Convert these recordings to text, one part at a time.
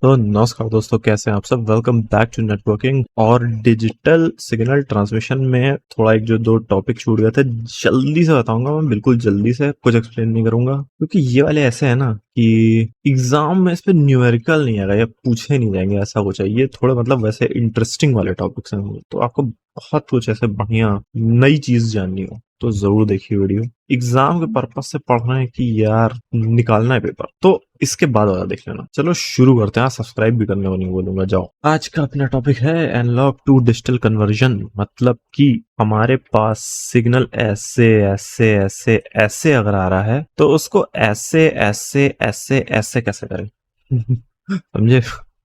तो नमस्कार दोस्तों, कैसे हैं आप सब। Welcome back to networking. और डिजिटल सिग्नल ट्रांसमिशन में थोड़ा एक जो दो टॉपिक छूट गए थे, जल्दी से बताऊंगा मैं, बिल्कुल जल्दी से, कुछ एक्सप्लेन नहीं करूंगा क्योंकि ये वाले ऐसे हैं ना कि एग्जाम में इस पे न्यूमेरिकल नहीं आएगा या पूछे नहीं जाएंगे, ऐसा कुछ है। ये थोड़े मतलब वैसे इंटरेस्टिंग वाले टॉपिक्स हैं, तो आपको बहुत कुछ ऐसे बढ़िया नई चीज जाननी हो तो जरूर देखिए वीडियो। एग्जाम के पर्पज से पढ़ रहे हैं कि यार निकालना है पेपर, तो इसके बाद वाला देख लेना। चलो शुरू करते हैं। सब्सक्राइब भी करने को नहीं बोलूंगा, जाओ। आज का अपना टॉपिक है एनालॉग टू डिजिटल कन्वर्जन। मतलब कि हमारे पास सिग्नल ऐसे ऐसे ऐसे ऐसे अगर आ रहा है तो उसको ऐसे ऐसे ऐसे ऐसे कैसे करें। समझे?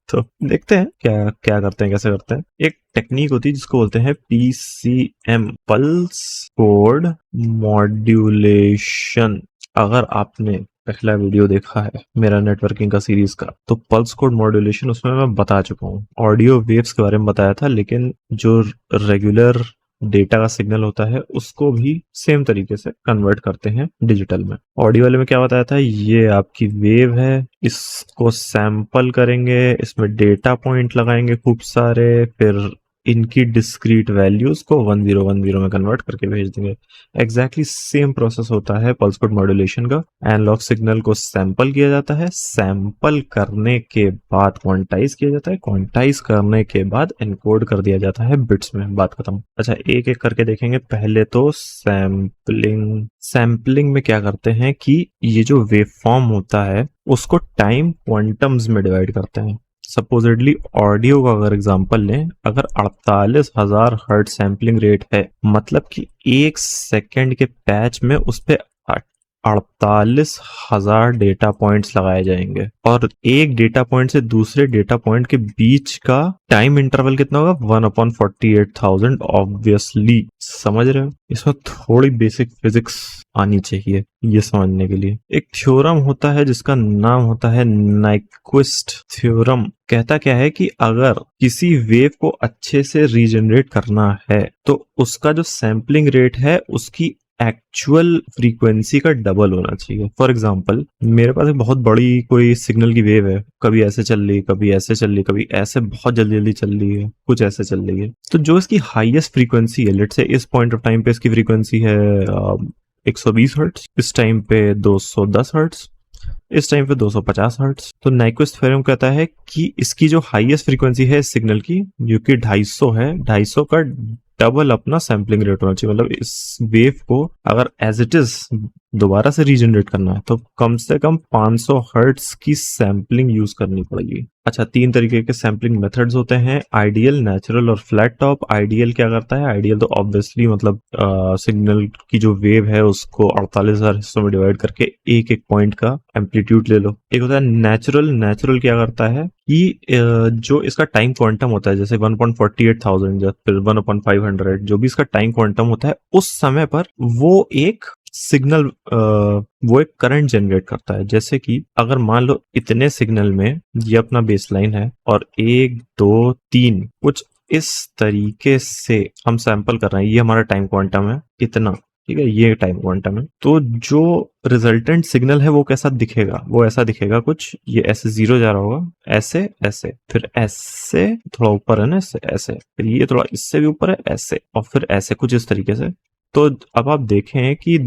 तो देखते हैं क्या क्या करते हैं, कैसे करते हैं। एक टेक्निक होती है जिसको बोलते हैं PCM, पल्स कोड मॉड्यूलेशन। अगर आपने पहला वीडियो देखा है मेरा नेटवर्किंग का सीरीज का, तो पल्स कोड मॉड्यूलेशन उसमें मैं बता चुका हूँ। ऑडियो वेव्स के बारे में बताया था, लेकिन जो रेगुलर डेटा का सिग्नल होता है उसको भी सेम तरीके से कन्वर्ट करते हैं डिजिटल में। ऑडियो वाले में क्या बताया था, ये आपकी वेव है, इसको सैंपल करेंगे, इसमें डेटा पॉइंट लगाएंगे खूब सारे, फिर इनकी डिस्क्रीट वैल्यूज को 1010 में कन्वर्ट करके भेज देंगे। एग्जैक्टली सेम प्रोसेस होता है पल्स कोड मॉड्यूलेशन का। एनालॉग सिग्नल को सैंपल किया जाता है, सैंपल करने के बाद क्वांटाइज किया जाता है, क्वांटाइज करने के बाद एनकोड कर दिया जाता है बिट्स में। बात खत्म। अच्छा, एक एक करके देखेंगे। पहले तो सैंपलिंग। सैंपलिंग में क्या करते हैं कि ये जो वेव फॉर्म होता है उसको टाइम क्वांटम्स में डिवाइड करते हैं। सपोजिटली ऑडियो का अगर एग्जांपल लें, अगर 48,000 हर्ट्ज सैम्पलिंग रेट है, मतलब कि एक सेकंड के पैच में उस पे 48,000 डेटा पॉइंट्स लगाए जाएंगे, और एक डेटा पॉइंट से दूसरे डेटा पॉइंट के बीच का टाइम इंटरवल कितना होगा, 1/48,000। ऑब्वियसली समझ रहे हो, इसमें थोड़ी बेसिक फिजिक्स आनी चाहिए ये समझने के लिए। एक थ्योरम होता है जिसका नाम होता है नाइक्विस्ट थ्योरम। कहता क्या है कि अगर किसी वेव को अच्छे से रीजनरेट करना है तो उसका जो सैम्पलिंग रेट है उसकी एक्चुअल फ्रीक्वेंसी का डबल होना चाहिए। फॉर एग्जाम्पल, मेरे पास एक बहुत बड़ी कोई सिग्नल की वेव है, कभी ऐसे चल रही, कभी ऐसे चल रही, कभी ऐसे बहुत जल्दी जल्दी चल रही है, कुछ ऐसे चल रही है। तो जो इसकी हाईएस्ट फ्रीक्वेंसी है, लेट्स से इस पॉइंट ऑफ टाइम पे इसकी फ्रीक्वेंसी है 120 हर्ट्ज, इस टाइम पे 210 हर्ट्ज, इस टाइम पे 250 हर्ट्ज। तो नाइक्विस्ट थ्योरम कहता है कि इसकी जो हाईएस्ट फ्रीक्वेंसी है इस सिग्नल की, जो कि 250 है, 250 का डबल अपना सैम्पलिंग रेट होना चाहिए। मतलब इस वेव को अगर एज इट इज दोबारा से रीजनरेट करना है तो कम से कम 500 हर्ट्ज की सैम्पलिंग यूज करनी पड़ेगी। अच्छा, तीन तरीके के सैम्पलिंग मेथड्स होते हैं, आइडियल, नेचुरल और फ्लैट टॉप। आइडियल क्या करता है, आइडियल तो ऑब्वियसली मतलब सिग्नल की जो वेव है उसको 48,000 हिस्सों में डिवाइड करके एक एक पॉइंट का एम्पलीट्यूड ले लो। एक होता है नेचुरल। नेचुरल क्या करता है कि जो इसका टाइम क्वांटम होता है, जैसे 1/48,000 या फिर 1/500, जो भी इसका टाइम क्वांटम होता है, उस समय पर वो एक सिग्नल वो एक करंट जनरेट करता है। जैसे कि अगर मान लो इतने सिग्नल में ये अपना बेसलाइन है और 1 2 3 कुछ इस तरीके से हम सैंपल कर रहे हैं, ये हमारा टाइम क्वांटम है इतना, ठीक है, ये टाइम क्वांटम है। तो जो रिजल्टेंट सिग्नल है वो कैसा दिखेगा, वो ऐसा दिखेगा कुछ, ये ऐसे जीरो जा रहा होगा, ऐसे ऐसे, फिर ऐसे थोड़ा ऊपर है ना, ऐसे ऐसे, फिर ये थोड़ा इससे भी ऊपर है, ऐसे, और फिर ऐसे कुछ इस तरीके से। तो अब आप देखें कि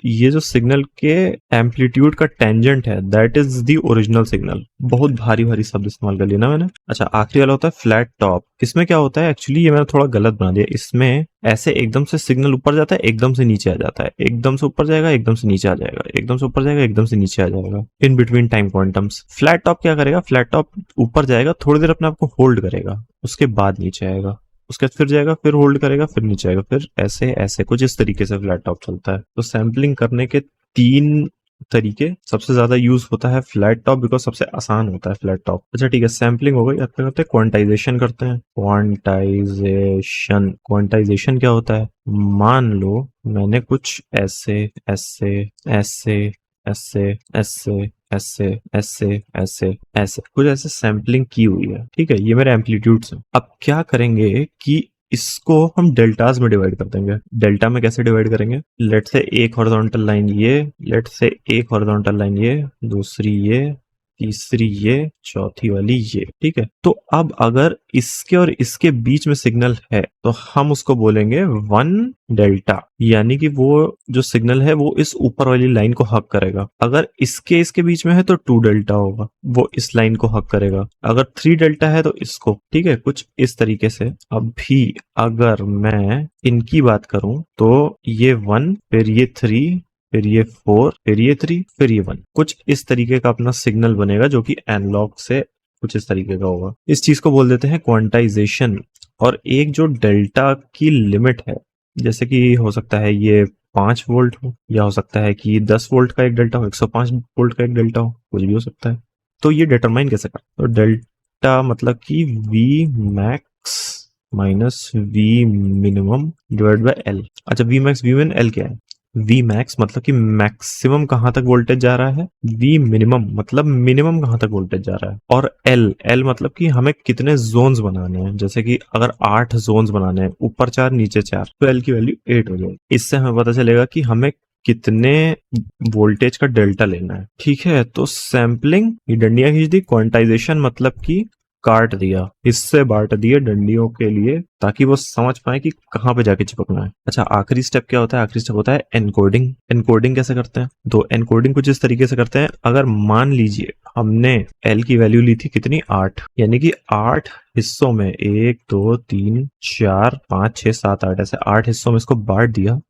ये जो सिग्नल के एम्पलीट्यूड का टेंजेंट है, that is the original signal. बहुत भारी भारी शब्द इस्तेमाल कर लिया ना मैंने। अच्छा, आखिरी वाला होता है फ्लैट टॉप। इसमें क्या होता है, एक्चुअली ये मैंने थोड़ा गलत बना दिया। इसमें ऐसे एकदम से सिग्नल ऊपर जाता है, एकदम से नीचे आ जाता है, एकदम से ऊपर जाएगा, एकदम से नीचे आ जाएगा, एकदम से ऊपर जाएगा, एकदम से नीचे आ जाएगा, in between time quantums. Flat top क्या करेगा, फ्लैट टॉप ऊपर जाएगा, थोड़ी देर अपने आप को होल्ड करेगा, उसके बाद नीचे आएगा, उसके बाद फिर जाएगा, फिर होल्ड करेगा, फिर नीचे आएगा, फिर ऐसे ऐसे कुछ इस तरीके से फ्लैट टॉप चलता है। तो सैम्पलिंग करने के तीन तरीके, सबसे ज्यादा यूज होता है फ्लैट टॉप, बिकॉज सबसे आसान होता है फ्लैट टॉप। अच्छा ठीक है, सैम्पलिंग हो गई। अब क्या करते हैं, क्वांटाइजेशन करते हैं। क्वांटाइजेशन। क्वांटाइजेशन क्या होता है, मान लो मैंने कुछ ऐसे ऐसे ऐसे ऐसे ऐसे ऐसे ऐसे ऐसे ऐसे कुछ ऐसे सैम्पलिंग की हुई है, ठीक है, ये मेरे एम्पलीट्यूड्स हैं। अब क्या करेंगे कि इसको हम डेल्टाज में डिवाइड कर देंगे। डेल्टा में कैसे डिवाइड करेंगे, लेट से एक हॉरिजॉन्टल लाइन ये, लेट से एक हॉरिजॉन्टल लाइन ये, दूसरी ये, तीसरी ये, चौथी वाली ये, ठीक है। तो अब अगर इसके और इसके बीच में सिग्नल है तो हम उसको बोलेंगे 1 डेल्टा, यानी कि वो जो सिग्नल है वो इस ऊपर वाली लाइन को हक करेगा। अगर इसके बीच में है तो 2 डेल्टा होगा, वो इस लाइन को हक करेगा। अगर 3 डेल्टा है तो इसको, ठीक है, कुछ इस तरीके से। अभी अगर मैं इनकी बात करूं तो ये 1, फिर ये 3, फिर ये 4, फिर ये 3, फिर ये 1, कुछ इस तरीके का अपना सिग्नल बनेगा जो कि एनालॉग से कुछ इस तरीके का होगा। इस चीज को बोल देते हैं क्वांटाइजेशन। और एक जो डेल्टा की लिमिट है, जैसे कि हो सकता है ये 5 वोल्ट हो, या हो सकता है कि 10 वोल्ट का एक डेल्टा हो, 105 वोल्ट का एक डेल्टा हो, कुछ भी हो सकता है। तो ये डिटरमाइन कैसे कर, तो डेल्टा मतलब कि V max minus V minimum divide by L. अच्छा, V max V min L क्या है? वी मैक्स मतलब कि मैक्सिमम कहां तक वोल्टेज जा रहा है, वी मिनिमम मतलब मिनिमम कहां तक वोल्टेज जा रहा है, और एल, एल मतलब कि हमें कितने जोन्स बनाने हैं। जैसे कि अगर 8 जोन्स बनाने हैं, ऊपर 4 नीचे 4, तो एल की वैल्यू 8 हो जाएगी। इससे हमें पता चलेगा कि हमें कितने वोल्टेज का डेल्टा लेना है, ठीक है। तो सैम्पलिंग, ये डंडियां खींच दी। क्वांटाइजेशन मतलब कि काट दिया, हिस्से बांट दिए डंडियों के लिए, ताकि वो समझ पाए कि कहाँ पे जाके चिपकना है। अच्छा, आखिरी स्टेप क्या होता है? आखिरी स्टेप होता है एनकोडिंग। एनकोडिंग कैसे करते हैं? तो एनकोडिंग कुछ इस तरीके से करते हैं। अगर मान लीजिए हमने एल की वैल्यू ली थी कितनी, 8, यानी कि 8 हिस्सों में, 1 2 3 4 5 6 7 8, ऐसे 8 हिस्सों में इसको बांट दिया,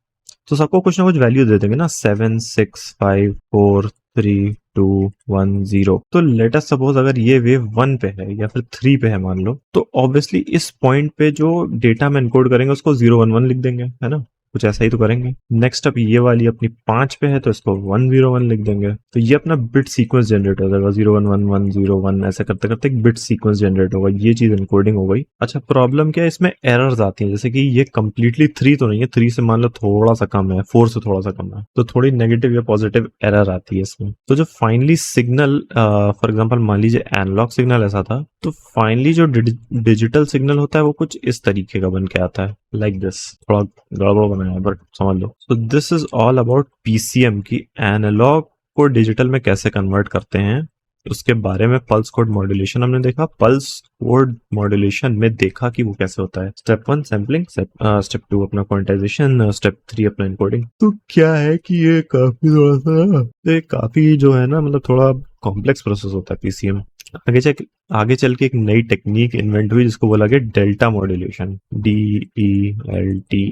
तो सबको कुछ ना कुछ वैल्यू दे देंगे ना, 7 6 5 4 3 2 1 0। तो लेट अस सपोज अगर ये वेव 1 पे है या फिर 3 पे है मान लो, तो ऑब्वियसली इस पॉइंट पे जो डेटा हम एनकोड करेंगे उसको 0 1 1 लिख देंगे, है ना, कुछ ऐसा ही तो करेंगे। नेक्स्ट अप ये वाली अपनी 5 पे है तो इसको 1 0 1 लिख देंगे। तो ये अपना बिट सीक्वेंस जनरेट हो जाएगा, 0 1 1 1 0 1, ऐसे करते करते एक बिट सीक्वेंस जनरेट होगा। ये चीज एनकोडिंग हो गई। अच्छा, प्रॉब्लम क्या है, इसमें एरर्स आती हैं। जैसे कि ये कंप्लीटली 3 तो नहीं है, 3 से मान लो थोड़ा सा कम है, 4 से थोड़ा सा कम है, तो थोड़ी नेगेटिव या पॉजिटिव एरर आती है इसमें। तो जो फाइनली सिग्नल, फॉर एग्जाम्पल मान लीजिए एनालॉग सिग्नल ऐसा था, तो फाइनली जो डिजिटल सिग्नल होता है वो कुछ इस तरीके का बन के आता है, लाइक दिस। थोड़ा गड़बड़ बनाया है बट समझ लो। So this is all about PCM की एनालॉग को डिजिटल में कैसे कन्वर्ट करते हैं, उसके बारे में। पल्स कोड मॉड्यूलेशन हमने देखा, पल्स कोड मॉड्यूलेशन में देखा कि वो कैसे होता है। स्टेप 1 सैम्पलिंग, स्टेप 2 अपना क्वांटाइजेशन, स्टेप 3 अपना एनकोडिंग। तो क्या है कि ये काफी थोड़ा सा, ये काफी जो है ना, मतलब थोड़ा कॉम्प्लेक्स प्रोसेस होता है पीसीएम। आगे चल के एक नई टेक्निक इन्वेंट हुई जिसको बोला गया delta modulation, DELTA,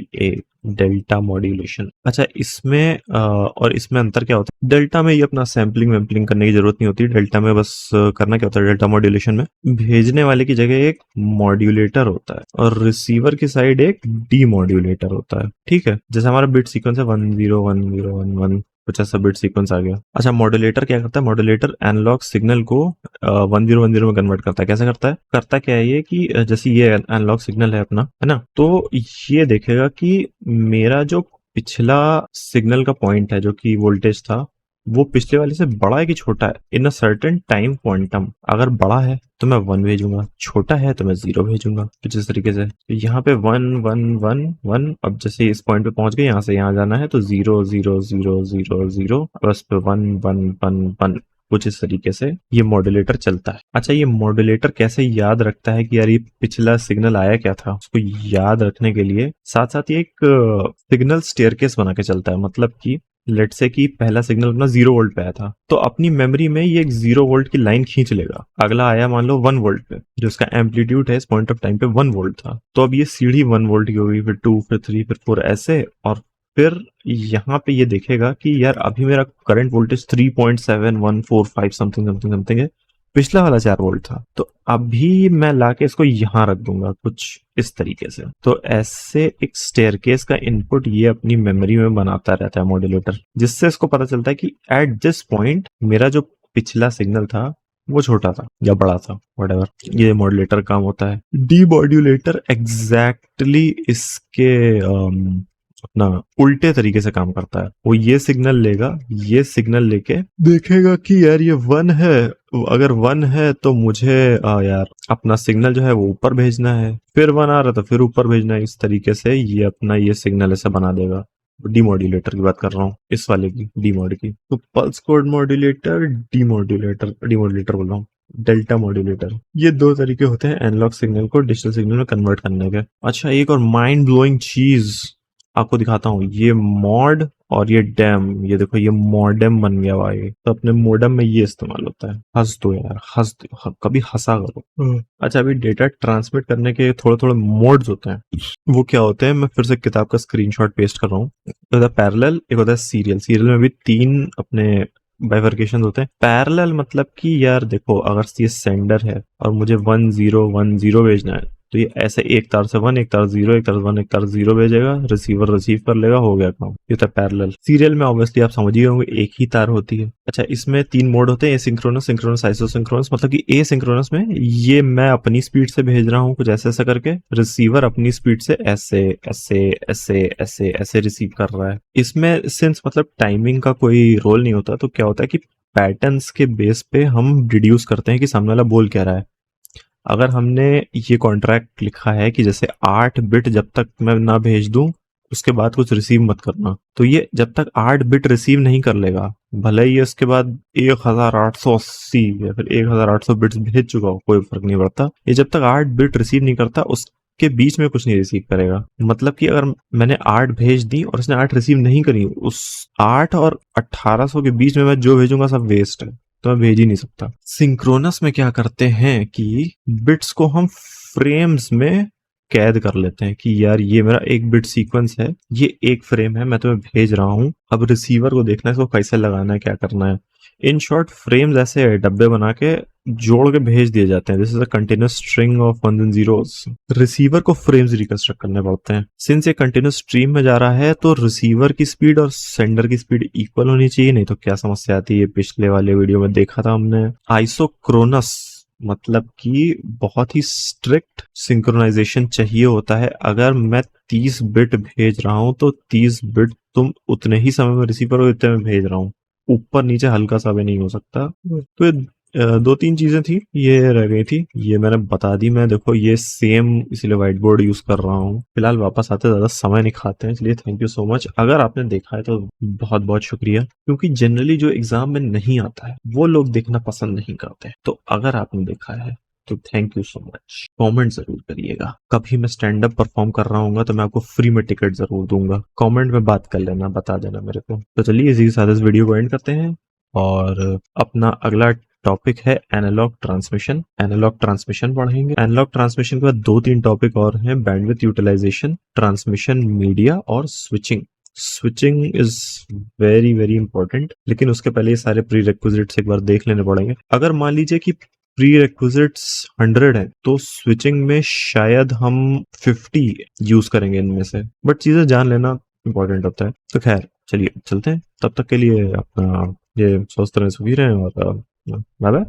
delta modulation. अच्छा, इसमें और इसमें अंतर क्या होता है? डेल्टा में ये अपना सैम्पलिंग वैम्पलिंग करने की जरूरत नहीं होती। डेल्टा में बस करना क्या होता है, डेल्टा मॉड्यूलेशन में भेजने वाले की जगह एक मॉड्यूलेटर होता है और रिसीवर की साइड एक डी मॉड्यूलेटर होता है, ठीक है। जैसे हमारा बिट सीक्वेंस है 1 0 1 0 1 1, कुछ ऐसा बिट सीक्वेंस आ गया। अच्छा, मॉड्यूलेटर क्या करता है? मॉड्यूलेटर एनालॉग सिग्नल को 1010 में कन्वर्ट करता है। कैसे करता है? करता क्या है ये कि जैसे ये एनालॉग सिग्नल है अपना, है ना, तो ये देखेगा कि मेरा जो पिछला सिग्नल का पॉइंट है, जो कि वोल्टेज था, वो पिछले वाले से बड़ा है कि छोटा है, इन अ सर्टेन टाइम क्वांटम। अगर बड़ा है तो मैं 1 भेजूंगा, छोटा है तो मैं 0 भेजूंगा, कुछ इस तरीके से। तो यहाँ पे 1 1 1 1, अब जैसे इस पॉइंट पे पहुंच गए, यहाँ से यहाँ जाना है तो 0 0 0 0 0, बस पे 1 1 1 1, कुछ इस तरीके से ये मॉड्यूलेटर चलता है। अच्छा, ये मॉड्यूलेटर कैसे याद रखता है कि यार ये पिछला सिग्नल आया क्या था, उसको याद रखने के लिए साथ साथ ये एक सिग्नल स्टेयरकेस बना के चलता है। मतलब कि लेट से कि पहला सिग्नल अपना 0 वोल्ट पे आया था, तो अपनी मेमोरी में ये एक 0 वोल्ट की लाइन खींच लेगा। अगला आया मान लो 1 वोल्ट पे, जो उसका एम्पलीट्यूड है इस पॉइंट ऑफ टाइम पे 1 वोल्ट था, तो अब ये सीढ़ी 1 वोल्ट की होगी, फिर 2 फिर 3 फिर 4 ऐसे। और फिर यहाँ पे ये देखेगा कि यार अभी मेरा current voltage 3.7145 something something something है, पिछला वाला 4 वोल्ट था, तो अभी मैं लाके इसको यहाँ रख दूंगा, कुछ इस तरीके से। तो ऐसे एक स्टेयरकेस का इनपुट ये अपनी मेमोरी में बनाता रहता है मॉड्यूलेटर, जिससे इसको पता चलता है कि एट दिस पॉइंट मेरा जो पिछला सिग्नल था वो छोटा था या बड़ा था, व्हाटएवर। ये मॉड्यूलेटर काम होता है। डी मॉड्यूलेटर एग्जैक्टली इसके अपना उल्टे तरीके से काम करता है। वो ये सिग्नल लेगा, ये सिग्नल लेके देखेगा कि यार ये 1 है, अगर 1 है तो मुझे यार अपना सिग्नल जो है वो ऊपर भेजना है, फिर 1 आ रहा तो फिर ऊपर भेजना है। इस तरीके से ये अपना ये सिग्नल ऐसे बना देगा। डीमॉड्यूलेटर की बात कर रहा हूँ, इस वाले की डीमॉड की। तो पल्स कोड मॉड्यूलेटर, डीमॉड्यूलेटर बोल रहा हूँ, डेल्टा मॉड्यूलेटर, ये दो तरीके होते हैं एनालॉग सिग्नल को डिजिटल सिग्नल में कन्वर्ट करने के। अच्छा, एक और माइंड ब्लोइंग चीज आपको दिखाता हूँ, ये मॉड और ये डैम, ये देखो ये मॉडेम बन गया भाई। तो अपने मॉडेम में ये इस्तेमाल होता है। हंस दो यार, हंस दो, कभी हंसा करो। अच्छा, अभी डेटा ट्रांसमिट करने के थोड़े थोड़े मोड्स होते हैं, वो क्या होते हैं, मैं फिर से किताब का स्क्रीनशॉट पेस्ट कर रहा हूँ। एक होता है पैरेलल, एक होता है सीरियल। सीरियल में भी तीन अपने बाइफर्केशन होते हैं। पैरेलल मतलब कि यार देखो, अगर ये सेंडर है और मुझे 1010 भेजना है, तो ये ऐसे एक तार से 1, एक तार 0, एक तार 1, एक तार 0 भेजेगा, रिसीवर रिसीव कर लेगा, हो गया काम। ये तो पैरेलल। सीरियल में ऑब्वियसली आप समझ ही होंगे, एक ही तार होती है। अच्छा, इसमें तीन मोड होते हैं, एसिंक्रोनस, सिंक्रोनस, आइसोसिंक्रोनस। मतलब कि एसिंक्रोनस में ये मैं अपनी स्पीड से भेज रहा हूँ कुछ ऐसे ऐसा करके, रिसीवर अपनी स्पीड से ऐसे ऐसे ऐसे ऐसे ऐसे रिसीव कर रहा है। इसमें सिंस मतलब टाइमिंग का कोई रोल नहीं होता, तो क्या होता है कि पैटर्न्स के बेस पे हम डिड्यूस करते हैं कि सामने वाला बोल क्या रहा है। अगर हमने ये कॉन्ट्रैक्ट लिखा है कि जैसे 8 बिट जब तक मैं ना भेज दूं, उसके बाद कुछ रिसीव मत करना, तो ये जब तक 8 बिट रिसीव नहीं कर लेगा, भले ही इसके बाद 1880 या फिर 1800 बिट्स भेज चुका हो, कोई फर्क नहीं पड़ता। ये जब तक 8 बिट रिसीव नहीं करता, उसके बीच में कुछ नहीं रिसीव करेगा। मतलब कि अगर मैंने 8 भेज दी और उसने 8 रिसीव नहीं करी, उस 8 और 1800 के बीच में मैं जो भेजूंगा सब वेस्ट है, तो मैं भेज ही नहीं सकता। सिंक्रोनस में क्या करते हैं कि बिट्स को हम फ्रेम्स में कैद कर लेते हैं कि यार ये मेरा एक बिट सीक्वेंस है, ये एक फ्रेम है, मैं तुम्हें भेज रहा हूँ, अब रिसीवर को देखना है इसको कैसे लगाना है, क्या करना है। इन शॉर्ट, फ्रेम्स ऐसे डब्बे बना के जोड़ के भेज दिए जाते हैं। This is a continuous string of ones and zeros. Receiver को फ्रेम्स रिकंस्ट्रक्ट करने पड़ते हैं। सिंस ये कंटिन्यूस स्ट्रीम में जा रहा है, तो रिसीवर की स्पीड और सेंडर की स्पीड इक्वल होनी चाहिए, नहीं तो क्या समस्या आती है। पिछले वाले वीडियो में देखा था हमने। आइसोक्रोनस मतलब कि बहुत ही स्ट्रिक्ट सिंक्रोनाइजेशन चाहिए होता है। अगर मैं 30 बिट भेज रहा हूं, तो 30 बिट तुम उतने ही समय में रिसीवर को इतने में भेज रहा हूँ, ऊपर नीचे हल्का सा भी नहीं हो सकता। तो ये दो तीन चीजें थी, ये रह गई थी, ये मैंने बता दी। मैं देखो ये सेम इसीलिए व्हाइट बोर्ड यूज कर रहा हूँ। फिलहाल वापस आते ज्यादा समय नहीं खाते हैं, इसलिए थैंक यू सो मच। अगर आपने देखा है तो बहुत बहुत शुक्रिया, क्योंकि जनरली जो एग्जाम में नहीं आता है वो लोग देखना पसंद नहीं करते। तो अगर आपने देखा है तो thank you so much. Comment जरूर करिएगा। कभी मैं स्टैंड अप परफॉर्म कर रहा हूँ तो मैं आपको फ्री में टिकट जरूर दूंगा। कमेंट में बात कर लेना, बता देना मेरे को। तो चलिए इसी के साथ इस वीडियो को एंड करते हैं, और अपना अगला टॉपिक है एनालॉग ट्रांसमिशन। एनालॉग ट्रांसमिशन पढ़ेंगे। एनालॉग ट्रांसमिशन के बाद 2-3 टॉपिक और हैं, बैंडविड्थ यूटिलाइजेशन, ट्रांसमिशन मीडिया और switching. Switching is very very important, लेकिन उसके पहले ये सारे प्री रिक्विजिट्स एक बार देख लेने पड़ेंगे। अगर मान लीजिए कि प्री रिक्विजिट्स 100 है, तो स्विचिंग में शायद हम 50 यूज करेंगे इनमें से, बट चीजें जान लेना इंपॉर्टेंट होता है। तो खैर चलिए चलते हैं, तब तक के लिए अपना ये स्वस्थ रहें, सुखी रहें, और बाय बाय।